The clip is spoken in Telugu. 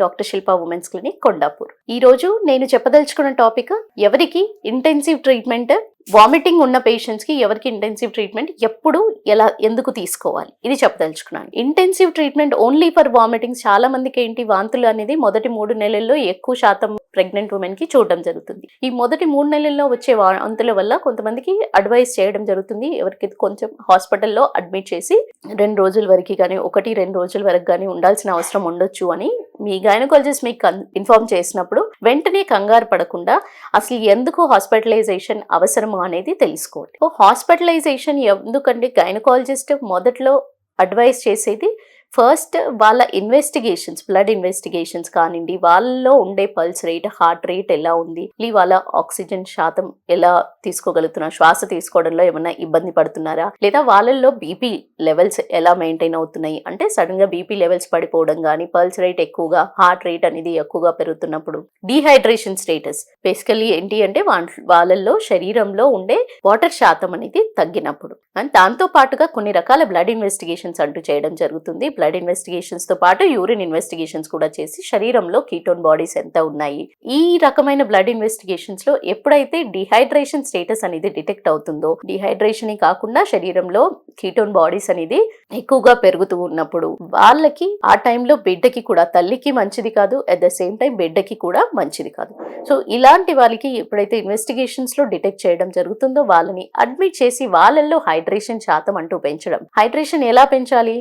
డాక్టర్ శిల్ప ఉమెన్స్ క్లినిక్ కొండాపూర్. ఈ రోజు నేను చెప్పదలుచుకున్న టాపిక్ ఎవరికి ఇంటెన్సివ్ ట్రీట్మెంట్, వామిటింగ్ ఉన్న పేషెంట్స్ కి ఎవరికి ఇంటెన్సివ్ ట్రీట్మెంట్ ఎప్పుడు ఎలా ఎందుకు తీసుకోవాలి ఇది చెప్పదలుచుకున్నాను. Intensive treatment only for vomitings. చాలా మందికి ఏంటి వాంతులు అనేది మొదటి 3 నెలల్లో ఎక్కువ శాతం ప్రెగ్నెంట్ ఉమెన్ కి చూడడం జరుగుతుంది. ఈ మొదటి 3 నెలల్లో వచ్చే వాంతుల వల్ల కొంతమందికి అడ్వైస్ చేయడం జరుగుతుంది. ఎవరికి కొంచెం హాస్పిటల్లో అడ్మిట్ చేసి 2 రోజుల వరకు కానీ 1-2 రోజుల వరకు కానీ ఉండాల్సిన అవసరం ఉండొచ్చు అని మీ గైనకాలజిస్ట్ మీకు ఇన్ఫార్మ్ చేసినప్పుడు వెంటనే కంగారు పడకుండా అసలు ఎందుకు హాస్పిటలైజేషన్ అవసరము అనేది తెలుసుకోండి. హాస్పిటలైజేషన్ ఎందుకంటే గైనకాలజిస్ట్ మొదట్లో అడ్వైస్ చేసేది ఫస్ట్ వాళ్ళ ఇన్వెస్టిగేషన్స్, బ్లడ్ ఇన్వెస్టిగేషన్స్ కానివ్వండి, వాళ్ళలో ఉండే పల్స్ రేట్, హార్ట్ రేట్ ఎలా ఉంది, వాళ్ళ ఆక్సిజన్ శాతం ఎలా తీసుకోగలుగుతున్నారు, శ్వాస తీసుకోవడంలో ఏమైనా ఇబ్బంది పడుతున్నారా, లేదా వాళ్ళల్లో బీపీ లెవెల్స్ ఎలా మెయింటైన్ అవుతున్నాయి. అంటే సడన్ గా బీపీ లెవెల్స్ పడిపోవడం కానీ, పల్స్ రేట్ ఎక్కువగా, హార్ట్ రేట్ అనేది ఎక్కువగా పెరుగుతున్నప్పుడు, డీహైడ్రేషన్ స్టేటస్ బేసికల్లీ ఏంటి అంటే వాళ్ళల్లో శరీరంలో ఉండే వాటర్ శాతం అనేది తగ్గినప్పుడు. అండ్ దాంతో పాటుగా కొన్ని రకాల బ్లడ్ ఇన్వెస్టిగేషన్స్ అంటూ చేయడం జరుగుతుంది. బ్లడ్ ఇన్వెస్టిగేషన్స్ తో పాటు యూరిన్ ఇన్వెస్టిగేషన్స్ కూడా చేసి శరీరంలో కీటోన్ బాడీస్ ఎంత ఉన్నాయి. ఈ రకమైన బ్లడ్ ఇన్వెస్టిగేషన్స్ లో ఎప్పుడైతే డిహైడ్రేషన్ స్టేటస్ అనేది డిటెక్ట్ అవుతుందో, డిహైడ్రేషన్ కాకుండా శరీరంలో కీటోన్ బాడీస్ అనేది ఎక్కువగా పెరుగుతూ ఉన్నప్పుడు వాళ్ళకి ఆ టైంలో బిడ్డకి కూడా, తల్లికి మంచిది కాదు, అట్ ద సేమ్ టైం బిడ్డకి కూడా మంచిది కాదు. సో ఇలాంటి వాళ్ళకి ఎప్పుడైతే ఇన్వెస్టిగేషన్స్ లో డిటెక్ట్ చేయడం జరుగుతుందో వాళ్ళని అడ్మిట్ చేసి వాళ్ళల్లో హైడ్రేషన్ శాతం అంటూ పెంచడం. హైడ్రేషన్ ఎలా పెంచాలి?